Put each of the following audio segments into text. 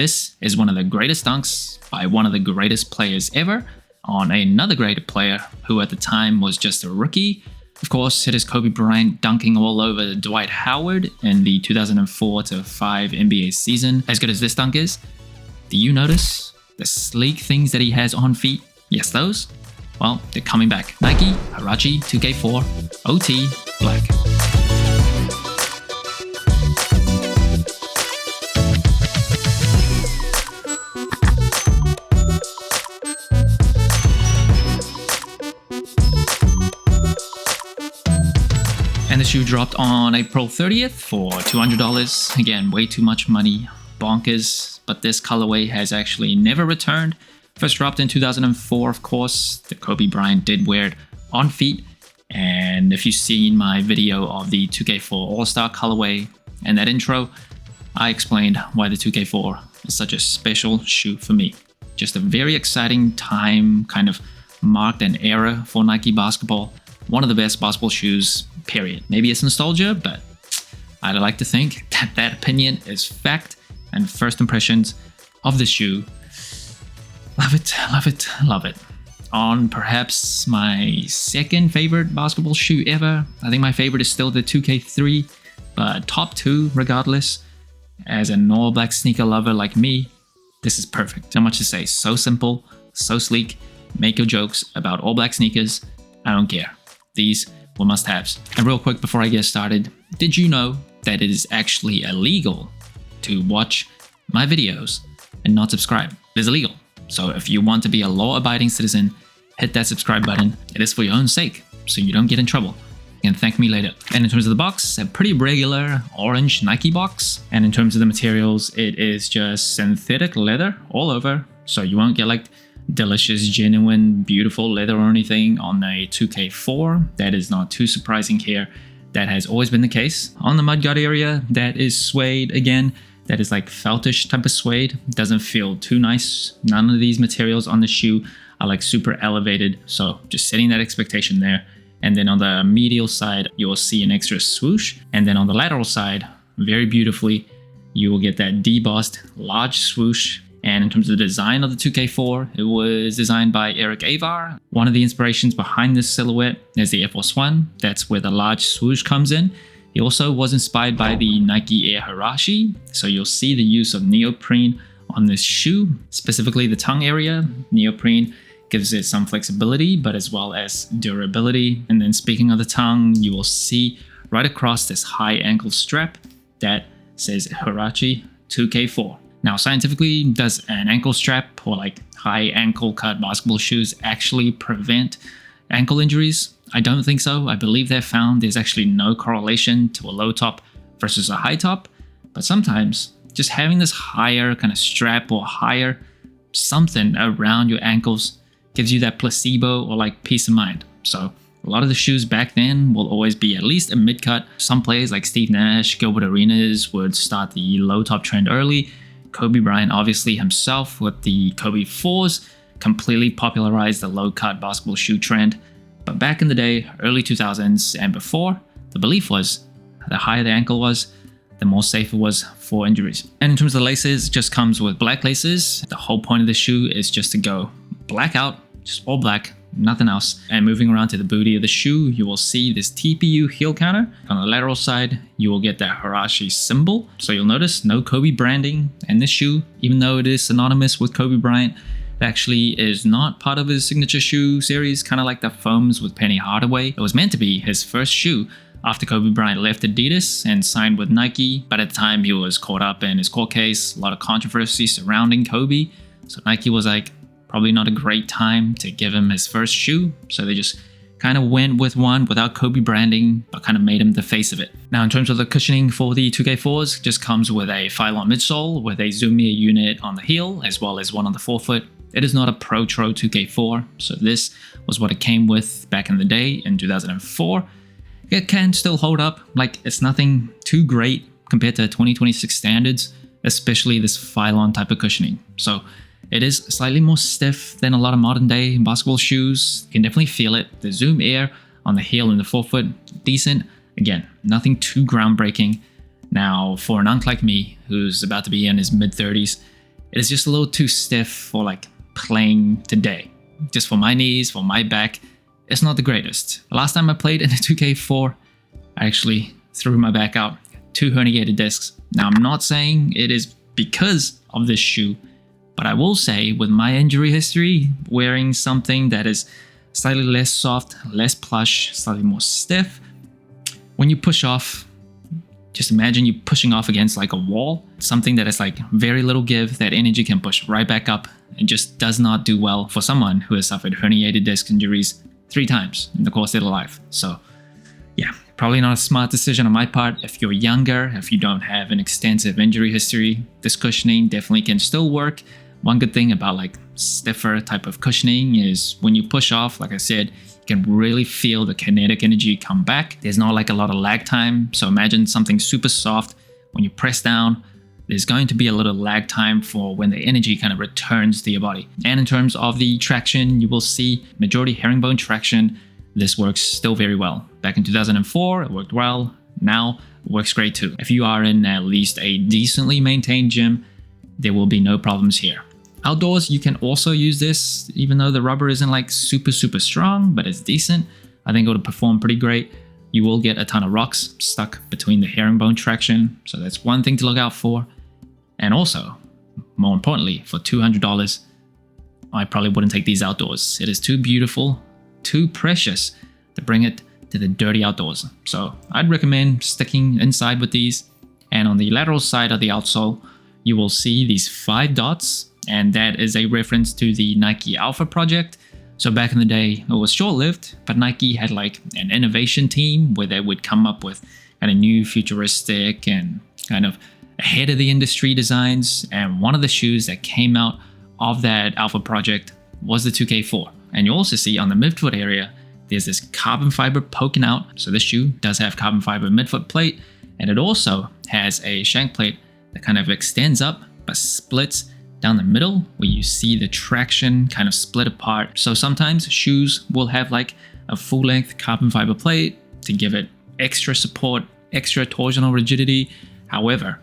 This is one of the greatest dunks by one of the greatest players ever on another great player who at the time was just a rookie. Of course, it is Kobe Bryant dunking all over Dwight Howard in the 2004-05 NBA season. As good as this dunk is, do you notice the sleek things that he has on feet? Yes, those? Well, they're coming back. Nike Huarache 2K4 OT Black. And the shoe dropped on April 30th for $200. Again, way too much money, bonkers, but this colorway has actually never returned. First dropped in 2004, of course. The Kobe Bryant did wear it on feet. And if you've seen my video of the 2K4 All-Star colorway and that intro, I explained why the 2K4 is such a special shoe for me. Just a very exciting time, kind of marked an era for Nike basketball. One of the best basketball shoes, period. Maybe it's nostalgia, but I'd like to think that that opinion is fact and first impressions of the shoe. Love it, love it, love it. On perhaps my second favorite basketball shoe ever. I think my favorite is still the 2K3, but top two regardless. As an all black sneaker lover like me, this is perfect. Not much to say. So simple, so sleek. Make your jokes about all black sneakers. I don't care. These were must-haves. And real quick before I get started, did you know that it is actually illegal to watch my videos and not subscribe? It is illegal. So if you want to be a law-abiding citizen, hit that subscribe button. It is for your own sake, so you don't get in trouble. And thank me later. And in terms of the box, a pretty regular orange Nike box. And in terms of the materials, it is just synthetic leather all over. So you won't get like delicious, genuine, beautiful leather or anything on a 2K4. That is not too surprising here. That has always been the case. On the mudguard area, that is suede again. That is like feltish type of suede. Doesn't feel too nice. None of these materials on the shoe are like super elevated. So just setting that expectation there. And then on the medial side, you will see an extra swoosh. And then on the lateral side, very beautifully, you will get that debossed large swoosh. And in terms of the design of the 2K4, it was designed by Eric Avar. One of the inspirations behind this silhouette is the Air Force One. That's where the large swoosh comes in. He also was inspired by the Nike Air Huarache. So you'll see the use of neoprene on this shoe, specifically the tongue area. Neoprene gives it some flexibility, but as well as durability. And then speaking of the tongue, you will see right across this high ankle strap that says Huarache 2K4. Now, scientifically, does an ankle strap or like high ankle cut basketball shoes actually prevent ankle injuries? I don't think so. I believe they've found there's actually no correlation to a low top versus a high top. But sometimes just having this higher kind of strap or higher something around your ankles gives you that placebo or like peace of mind. So a lot of the shoes back then will always be at least a mid-cut. Some players like Steve Nash, Gilbert Arenas would start the low top trend early. Kobe Bryant, obviously himself, with the Kobe 4s, completely popularized the low-cut basketball shoe trend. But back in the day, early 2000s and before, the belief was the higher the ankle was, the more safe it was for injuries. And in terms of the laces, it just comes with black laces. The whole point of the shoe is just to go black out, just all black, nothing else. And moving around to the booty of the shoe, you will see this TPU heel counter. On the lateral side, you will get that Huarache symbol. So you'll notice no Kobe branding. And this shoe, even though it is synonymous with Kobe Bryant, it actually is not part of his signature shoe series, kind of like the foams with Penny Hardaway. It was meant to be his first shoe after Kobe Bryant left Adidas and signed with Nike. But at the time, he was caught up in his court case, a lot of controversy surrounding Kobe. So Nike was like, probably not a great time to give him his first shoe. So they just kind of went with one without Kobe branding, but kind of made him the face of it. Now, in terms of the cushioning for the 2K4s, just comes with a Phylon midsole with a Zumia unit on the heel, as well as one on the forefoot. It is not a Pro Tro 2K4, so this was what it came with back in the day in 2004. It can still hold up, like it's nothing too great compared to 2026 standards, especially this Phylon type of cushioning. So it is slightly more stiff than a lot of modern day basketball shoes. You can definitely feel it. The Zoom Air on the heel and the forefoot, decent. Again, nothing too groundbreaking. Now, for an unk like me, who's about to be in his mid-30s, It is just a little too stiff for like playing today. Just for my knees, for my back, it's not the greatest. The last time I played in a 2K4, I actually threw my back out, 2 herniated discs. Now I'm not saying it is because of this shoe, but I will say with my injury history, wearing something that is slightly less soft, less plush, slightly more stiff, when you push off, just imagine you pushing off against like a wall, something that is like very little give, that energy can push right back up and just does not do well for someone who has suffered herniated disc injuries 3 times in the course of their life. So yeah, probably not a smart decision on my part. If you're younger, if you don't have an extensive injury history, this cushioning definitely can still work. One good thing about like stiffer type of cushioning is when you push off, like I said, you can really feel the kinetic energy come back. There's not like a lot of lag time. So imagine something super soft. When you press down, there's going to be a little lag time for when the energy kind of returns to your body. And in terms of the traction, you will see majority herringbone traction. This works still very well. Back in 2004, it worked well. Now it works great too. If you are in at least a decently maintained gym, there will be no problems here. Outdoors, you can also use this, even though the rubber isn't like super strong, but it's decent. I think it would perform pretty great. You will get a ton of rocks stuck between the herringbone traction, so that's one thing to look out for. And also, more importantly, for $200, I probably wouldn't take these outdoors. It is too beautiful, too precious to bring it to the dirty outdoors. So I'd recommend sticking inside with these. And on the lateral side of the outsole, you will see these 5 dots, and that is a reference to the Nike Alpha project. So back in the day, it was short-lived, but Nike had like an innovation team where they would come up with kind of new futuristic and kind of ahead of the industry designs. And one of the shoes that came out of that Alpha project was the 2K4. And you also see on the midfoot area, there's this carbon fiber poking out. So this shoe does have carbon fiber midfoot plate, and it also has a shank plate that kind of extends up but splits down the middle, where you see the traction kind of split apart. So sometimes shoes will have like a full length carbon fiber plate to give it extra support, extra torsional rigidity. However,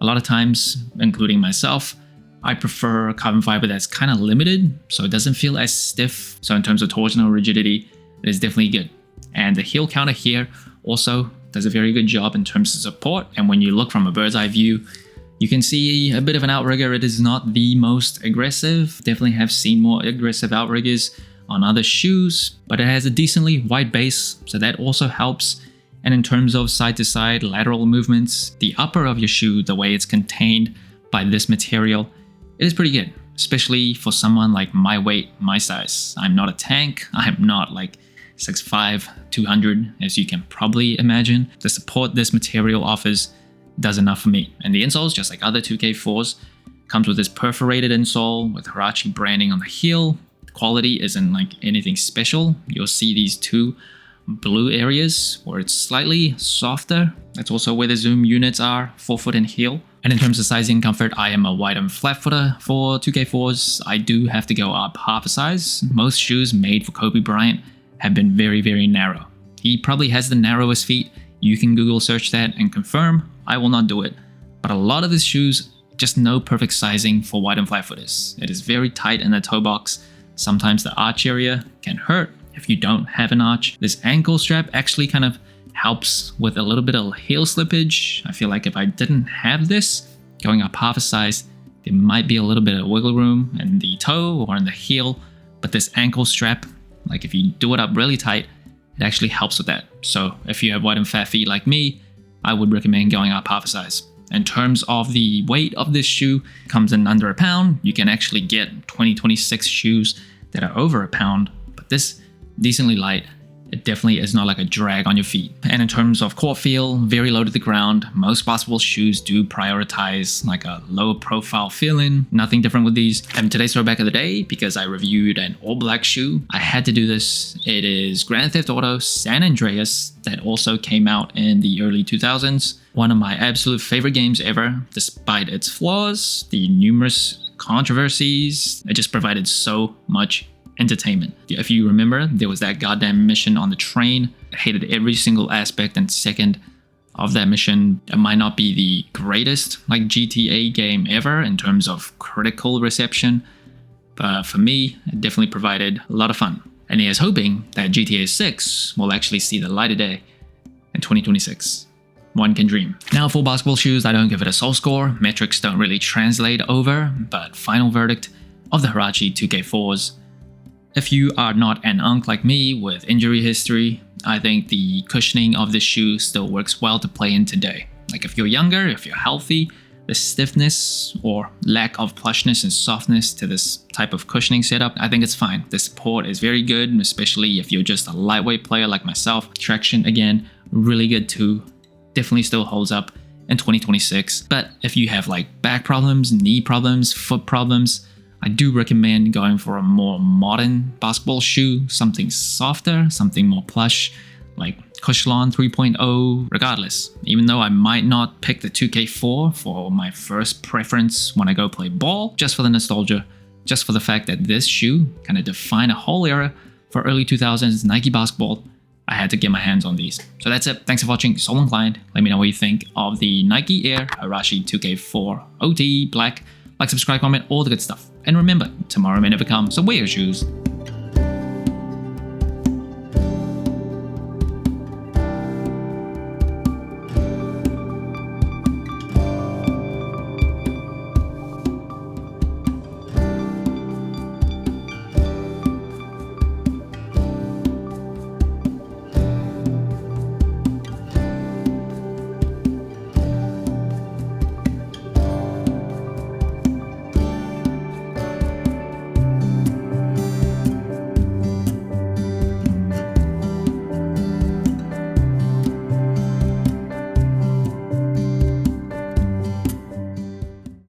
a lot of times, including myself, I prefer carbon fiber that's kind of limited, so it doesn't feel as stiff. So in terms of torsional rigidity, it is definitely good. And the heel counter here also does a very good job in terms of support. And when you look from a bird's eye view, you can see a bit of an outrigger. It is not the most aggressive. Definitely have seen more aggressive outriggers on other shoes, but it has a decently wide base, so that also helps. And in terms of side-to-side lateral movements, the upper of your shoe, the way it's contained by this material, it is pretty good, especially for someone like my weight, my size. I'm not a tank. I'm not like 6'5", 200, as you can probably imagine. The support this material offers does enough for me. And the insoles, just like other 2K4s, comes with this perforated insole with Huarache branding on the heel. The quality isn't like anything special. You'll see these 2 blue areas where it's slightly softer. That's also where the Zoom units are, forefoot and heel. And in terms of sizing comfort, I am a wide and flat footer. For 2K4s, I do have to go up half a size. Most shoes made for Kobe Bryant have been very narrow. He probably has the narrowest feet. You can Google search that and confirm. I will not do it. But a lot of his shoes, just no perfect sizing for wide and flat footers. It is very tight in the toe box. Sometimes the arch area can hurt if you don't have an arch. This ankle strap actually kind of helps with a little bit of heel slippage. I feel like if I didn't have this, going up half a size, there might be a little bit of wiggle room in the toe or in the heel. But this ankle strap, like if you do it up really tight, it actually helps with that. So if you have wide and fat feet like me, I would recommend going up half a size. In terms of the weight of this shoe, it comes in under a pound. You can actually get 2026 shoes that are over a pound, but this decently light. It definitely is not like a drag on your feet. And in terms of court feel, very low to the ground. Most basketball shoes do prioritize like a low profile feeling. Nothing different with these. And today's throwback of the day, because I reviewed an all black shoe, I had to do this. It is Grand Theft Auto San Andreas that also came out in the early 2000s. One of my absolute favorite games ever, despite its flaws, the numerous controversies. It just provided so much entertainment. If you remember, there was that goddamn mission on the train. I hated every single aspect and second of that mission. It might not be the greatest like GTA game ever in terms of critical reception, but for me, it definitely provided a lot of fun. And here's hoping that GTA 6 will actually see the light of day in 2026. One can dream. Now for basketball shoes, I don't give it a soul score. Metrics don't really translate over, but final verdict of the Huarache 2K4s. If you are not an unk like me with injury history, I think the cushioning of the shoe still works well to play in today. Like if you're younger, if you're healthy, the stiffness or lack of plushness and softness to this type of cushioning setup, I think it's fine. The support is very good, especially if you're just a lightweight player like myself. Traction, again, really good too. Definitely still holds up in 2026. But if you have like back problems, knee problems, foot problems, I do recommend going for a more modern basketball shoe, something softer, something more plush, like Cushlon 3.0. Regardless, even though I might not pick the 2K4 for my first preference when I go play ball, just for the nostalgia, just for the fact that this shoe kind of defined a whole era for early 2000s Nike basketball, I had to get my hands on these. So that's it. Thanks for watching. Soul Inclined. Let me know what you think of the Nike Air Huarache 2K4 OTE Black. Like, subscribe, comment, all the good stuff. And remember, tomorrow may never come, so wear your shoes